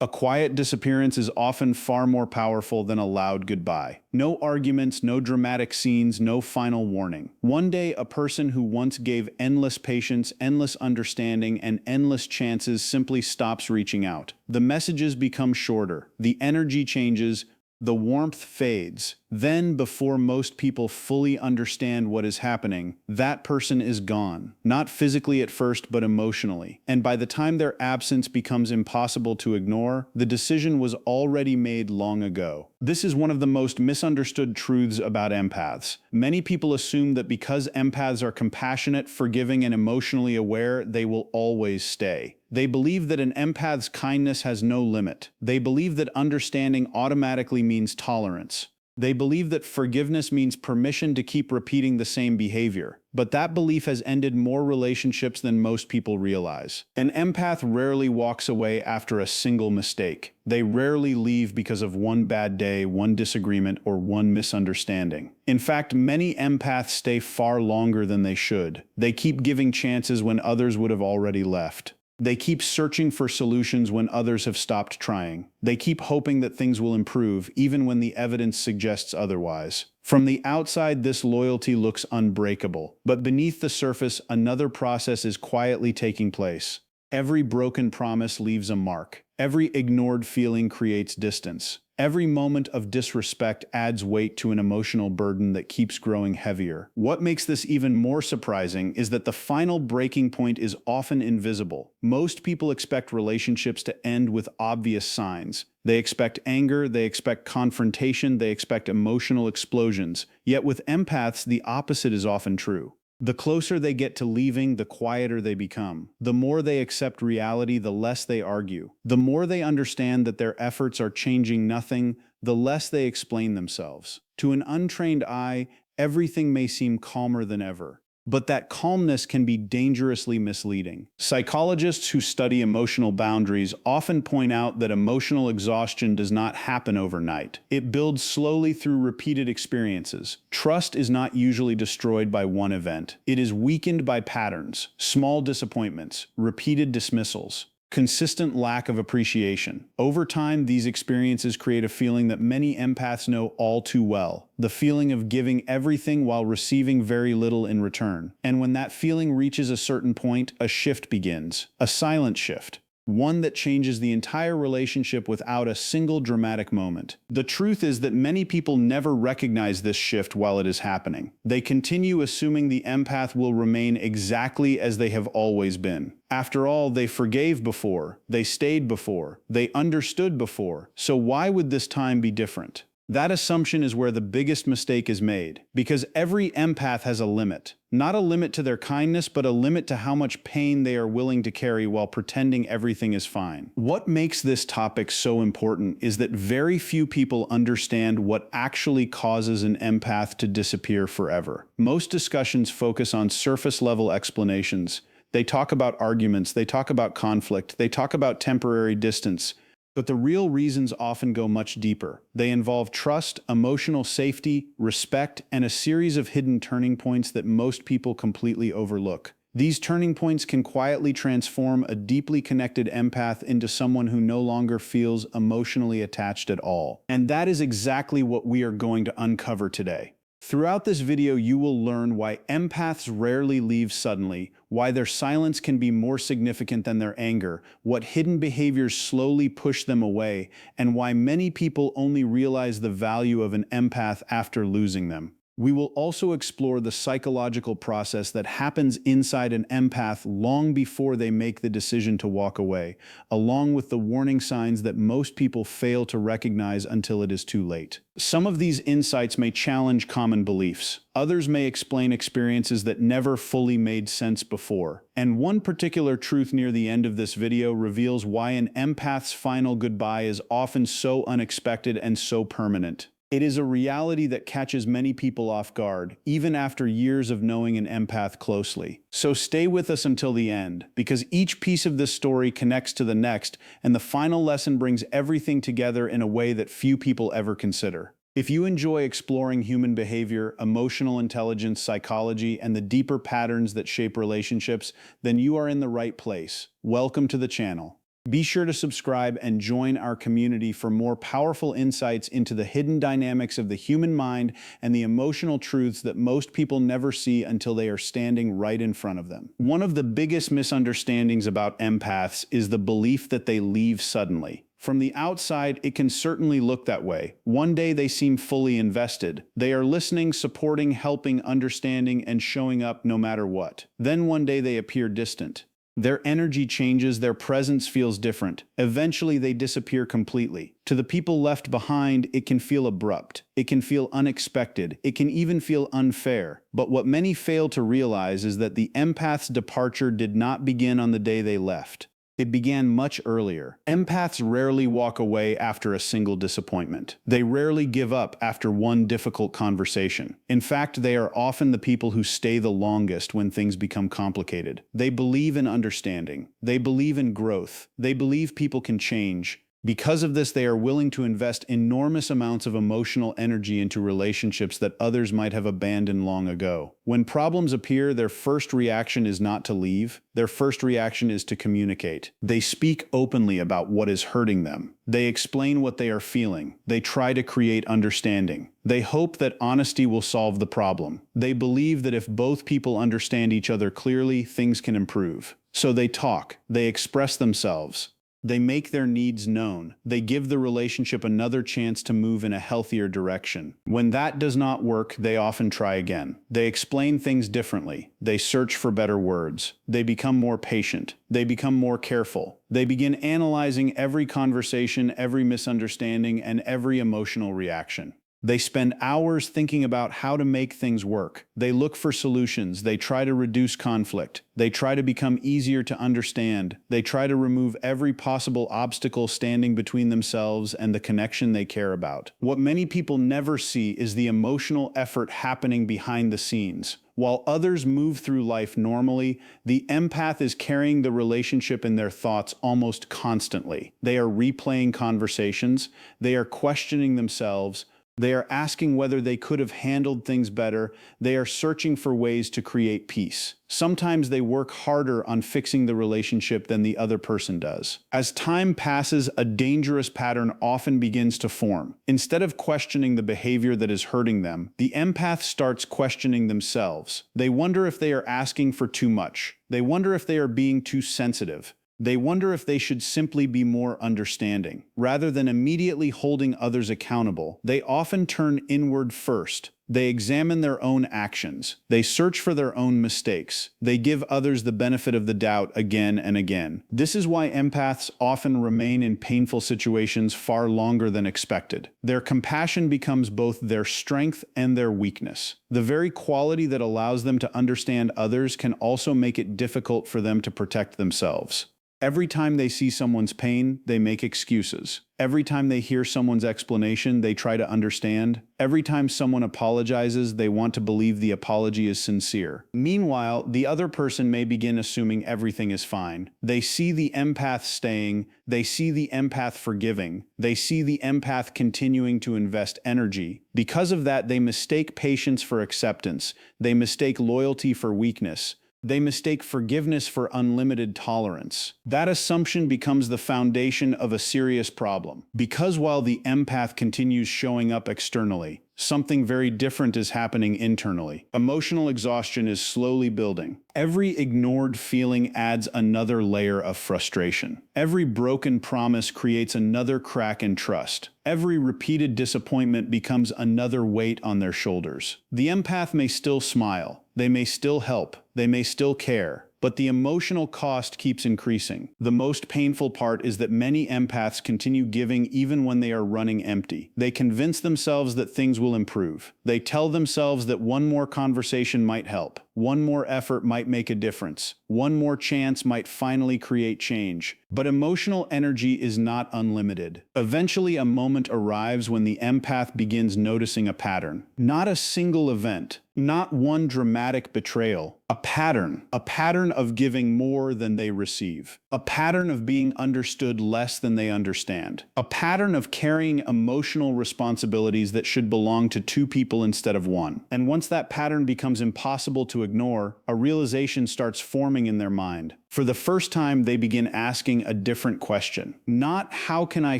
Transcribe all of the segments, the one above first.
A quiet disappearance is often far more powerful than a loud goodbye. No arguments, no dramatic scenes, no final warning. One day, a person who once gave endless patience, endless understanding, and endless chances simply stops reaching out. The messages become shorter, the energy changes, the warmth fades. Then, before most people fully understand what is happening, that person is gone. Not physically at first, but emotionally. And by the time their absence becomes impossible to ignore, the decision was already made long ago. This is one of the most misunderstood truths about empaths. Many people assume that because empaths are compassionate, forgiving, and emotionally aware, they will always stay. They believe that an empath's kindness has no limit. They believe that understanding automatically means tolerance. They believe that forgiveness means permission to keep repeating the same behavior. But that belief has ended more relationships than most people realize. An empath rarely walks away after a single mistake. They rarely leave because of one bad day, one disagreement, or one misunderstanding. In fact, many empaths stay far longer than they should. They keep giving chances when others would have already left. They keep searching for solutions when others have stopped trying. They keep hoping that things will improve, even when the evidence suggests otherwise. From the outside, this loyalty looks unbreakable. But beneath the surface, another process is quietly taking place. Every broken promise leaves a mark. Every ignored feeling creates distance. Every moment of disrespect adds weight to an emotional burden that keeps growing heavier. What makes this even more surprising is that the final breaking point is often invisible. Most people expect relationships to end with obvious signs. They expect anger, they expect confrontation, they expect emotional explosions. Yet with empaths, the opposite is often true. The closer they get to leaving, the quieter they become. The more they accept reality, the less they argue. The more they understand that their efforts are changing nothing, the less they explain themselves. To an untrained eye, everything may seem calmer than ever. But that calmness can be dangerously misleading. Psychologists who study emotional boundaries often point out that emotional exhaustion does not happen overnight. It builds slowly through repeated experiences. Trust is not usually destroyed by one event. It is weakened by patterns, small disappointments, repeated dismissals, consistent lack of appreciation. Over time, these experiences create a feeling that many empaths know all too well. The feeling of giving everything while receiving very little in return. And when that feeling reaches a certain point, a shift begins. A silent shift. One that changes the entire relationship without a single dramatic moment. The truth is that many people never recognize this shift while it is happening. They continue assuming the empath will remain exactly as they have always been. After all, they forgave before, they stayed before, they understood before, so why would this time be different? That assumption is where the biggest mistake is made, because every empath has a limit. Not a limit to their kindness, but a limit to how much pain they are willing to carry while pretending everything is fine. What makes this topic so important is that very few people understand what actually causes an empath to disappear forever. Most discussions focus on surface-level explanations. They talk about arguments, they talk about conflict, they talk about temporary distance. But the real reasons often go much deeper. They involve trust, emotional safety, respect, and a series of hidden turning points that most people completely overlook. These turning points can quietly transform a deeply connected empath into someone who no longer feels emotionally attached at all. And that is exactly what we are going to uncover today. Throughout this video, you will learn why empaths rarely leave suddenly, why their silence can be more significant than their anger, what hidden behaviors slowly push them away, and why many people only realize the value of an empath after losing them. We will also explore the psychological process that happens inside an empath long before they make the decision to walk away, along with the warning signs that most people fail to recognize until it is too late. Some of these insights may challenge common beliefs. Others may explain experiences that never fully made sense before. And one particular truth near the end of this video reveals why an empath's final goodbye is often so unexpected and so permanent. It is a reality that catches many people off guard, even after years of knowing an empath closely. So stay with us until the end, because each piece of this story connects to the next, and the final lesson brings everything together in a way that few people ever consider. If you enjoy exploring human behavior, emotional intelligence, psychology, and the deeper patterns that shape relationships, then you are in the right place. Welcome to the channel. Be sure to subscribe and join our community for more powerful insights into the hidden dynamics of the human mind and the emotional truths that most people never see until they are standing right in front of them. One of the biggest misunderstandings about empaths is the belief that they leave suddenly. From the outside, it can certainly look that way. One day they seem fully invested. They are listening, supporting, helping, understanding, and showing up no matter what. Then one day they appear distant. Their energy changes, their presence feels different. Eventually, they disappear completely. To the people left behind, it can feel abrupt. It can feel unexpected. It can even feel unfair. But what many fail to realize is that the empath's departure did not begin on the day they left. It began much earlier. Empaths rarely walk away after a single disappointment. They rarely give up after one difficult conversation. In fact, they are often the people who stay the longest when things become complicated. They believe in understanding. They believe in growth. They believe people can change. Because of this, they are willing to invest enormous amounts of emotional energy into relationships that others might have abandoned long ago. When problems appear, their first reaction is not to leave. Their first reaction is to communicate. They speak openly about what is hurting them. They explain what they are feeling. They try to create understanding. They hope that honesty will solve the problem. They believe that if both people understand each other clearly, things can improve. So they talk. They express themselves. They make their needs known. They give the relationship another chance to move in a healthier direction. When that does not work, they often try again. They explain things differently. They search for better words. They become more patient. They become more careful. They begin analyzing every conversation, every misunderstanding, and every emotional reaction. They spend hours thinking about how to make things work. They look for solutions. They try to reduce conflict. They try to become easier to understand. They try to remove every possible obstacle standing between themselves and the connection they care about. What many people never see is the emotional effort happening behind the scenes. While others move through life normally, the empath is carrying the relationship in their thoughts almost constantly. They are replaying conversations. They are questioning themselves. They are asking whether they could have handled things better. They are searching for ways to create peace. Sometimes they work harder on fixing the relationship than the other person does. As time passes, a dangerous pattern often begins to form. Instead of questioning the behavior that is hurting them, the empath starts questioning themselves. They wonder if they are asking for too much. They wonder if they are being too sensitive. They wonder if they should simply be more understanding. Rather than immediately holding others accountable, they often turn inward first. They examine their own actions. They search for their own mistakes. They give others the benefit of the doubt again and again. This is why empaths often remain in painful situations far longer than expected. Their compassion becomes both their strength and their weakness. The very quality that allows them to understand others can also make it difficult for them to protect themselves. Every time they see someone's pain, they make excuses. Every time they hear someone's explanation, they try to understand. Every time someone apologizes, they want to believe the apology is sincere. Meanwhile, the other person may begin assuming everything is fine. They see the empath staying. They see the empath forgiving. They see the empath continuing to invest energy. Because of that, they mistake patience for acceptance. They mistake loyalty for weakness. They mistake forgiveness for unlimited tolerance. That assumption becomes the foundation of a serious problem. Because while the empath continues showing up externally, something very different is happening internally. Emotional exhaustion is slowly building. Every ignored feeling adds another layer of frustration. Every broken promise creates another crack in trust. Every repeated disappointment becomes another weight on their shoulders. The empath may still smile. They may still help. They may still care. But the emotional cost keeps increasing. The most painful part is that many empaths continue giving even when they are running empty. They convince themselves that things will improve. They tell themselves that one more conversation might help. One more effort might make a difference. One more chance might finally create change. But emotional energy is not unlimited. Eventually, a moment arrives when the empath begins noticing a pattern. Not a single event, not one dramatic betrayal. A pattern of giving more than they receive. A pattern of being understood less than they understand. A pattern of carrying emotional responsibilities that should belong to two people instead of one. And once that pattern becomes impossible to ignore, a realization starts forming in their mind. For the first time, they begin asking a different question. Not how can I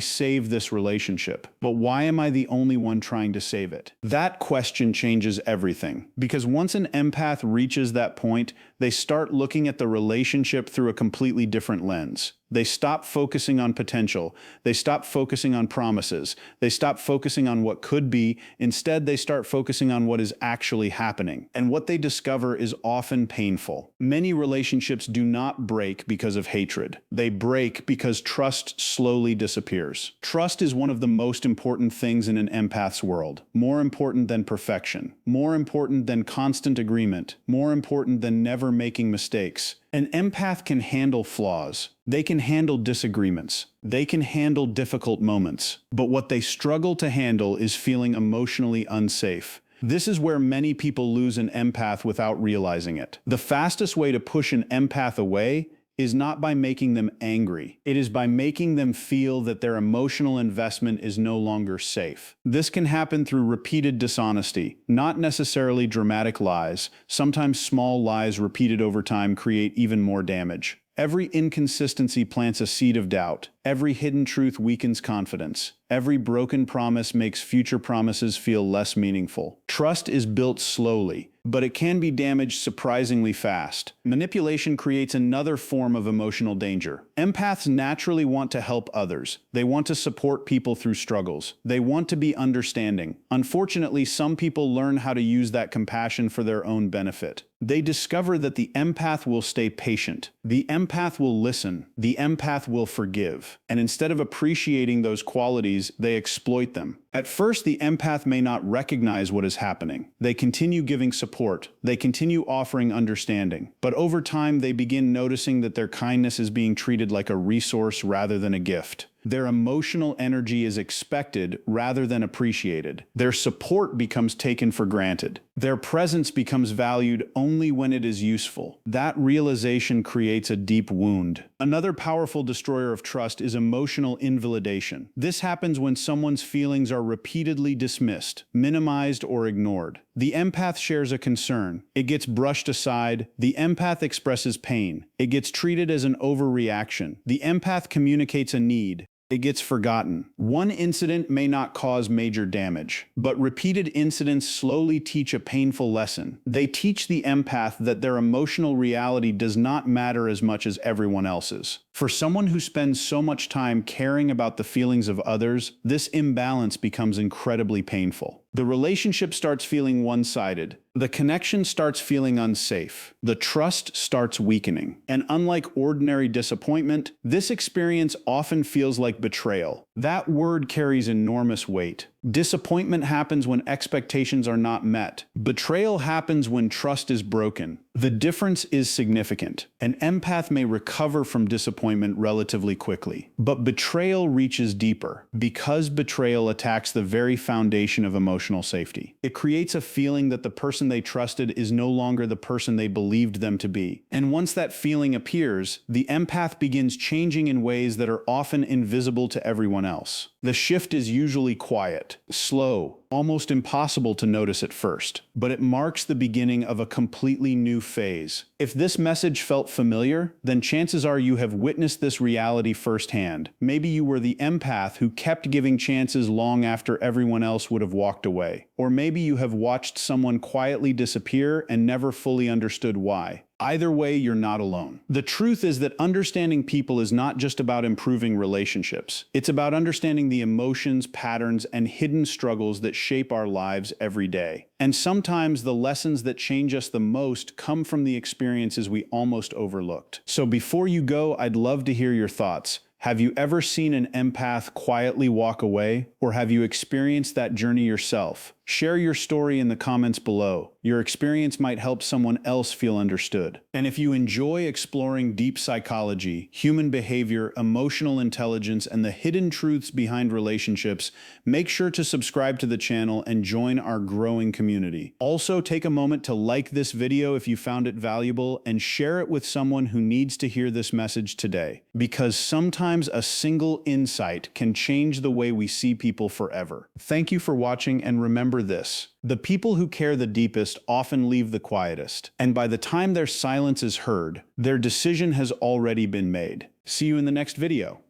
save this relationship, but why am I the only one trying to save it? That question changes everything. Because once an empath reaches that point, they start looking at the relationship through a completely different lens. They stop focusing on potential. They stop focusing on promises. They stop focusing on what could be. Instead, they start focusing on what is actually happening. And what they discover is often painful. Many relationships do not break because of hatred. They break because trust slowly disappears. Trust is one of the most important things in an empath's world. More important than perfection. More important than constant agreement. More important than never making mistakes. An empath can handle flaws. They can handle disagreements. They can handle difficult moments. But what they struggle to handle is feeling emotionally unsafe. This is where many people lose an empath without realizing it. The fastest way to push an empath away is not by making them angry. It is by making them feel that their emotional investment is no longer safe. This can happen through repeated dishonesty, not necessarily dramatic lies. Sometimes small lies repeated over time create even more damage. Every inconsistency plants a seed of doubt. Every hidden truth weakens confidence. Every broken promise makes future promises feel less meaningful. Trust is built slowly, but it can be damaged surprisingly fast. Manipulation creates another form of emotional danger. Empaths naturally want to help others. They want to support people through struggles. They want to be understanding. Unfortunately, some people learn how to use that compassion for their own benefit. They discover that the empath will stay patient. The empath will listen. The empath will forgive. And instead of appreciating those qualities, they exploit them. At first, the empath may not recognize what is happening. They continue giving support. They continue offering understanding. But over time, they begin noticing that their kindness is being treated like a resource rather than a gift. Their emotional energy is expected rather than appreciated. Their support becomes taken for granted. Their presence becomes valued only when it is useful. That realization creates a deep wound. Another powerful destroyer of trust is emotional invalidation. This happens when someone's feelings are repeatedly dismissed, minimized, or ignored. The empath shares a concern. It gets brushed aside. The empath expresses pain. It gets treated as an overreaction. The empath communicates a need. It gets forgotten. One incident may not cause major damage, but repeated incidents slowly teach a painful lesson. They teach the empath that their emotional reality does not matter as much as everyone else's. For someone who spends so much time caring about the feelings of others, this imbalance becomes incredibly painful. The relationship starts feeling one-sided. The connection starts feeling unsafe. The trust starts weakening. And unlike ordinary disappointment, this experience often feels like betrayal. That word carries enormous weight. Disappointment happens when expectations are not met. Betrayal happens when trust is broken. The difference is significant. An empath may recover from disappointment relatively quickly, but betrayal reaches deeper because betrayal attacks the very foundation of emotional safety. It creates a feeling that the person they trusted is no longer the person they believed them to be. And once that feeling appears, the empath begins changing in ways that are often invisible to everyone else. The shift is usually quiet, slow, almost impossible to notice at first, but it marks the beginning of a completely new phase. If this message felt familiar, then chances are you have witnessed this reality firsthand. Maybe you were the empath who kept giving chances long after everyone else would have walked away. Or maybe you have watched someone quietly disappear and never fully understood why. Either way, you're not alone. The truth is that understanding people is not just about improving relationships. It's about understanding the emotions, patterns, and hidden struggles that shape our lives every day. And sometimes the lessons that change us the most come from the experiences we almost overlooked. So before you go, I'd love to hear your thoughts. Have you ever seen an empath quietly walk away? Or have you experienced that journey yourself? Share your story in the comments below. Your experience might help someone else feel understood. And if you enjoy exploring deep psychology, human behavior, emotional intelligence, and the hidden truths behind relationships, make sure to subscribe to the channel and join our growing community. Also, take a moment to like this video if you found it valuable and share it with someone who needs to hear this message today. Because sometimes a single insight can change the way we see people forever. Thank you for watching, and remember remember this. The people who care the deepest often leave the quietest, and by the time their silence is heard, their decision has already been made. See you in the next video.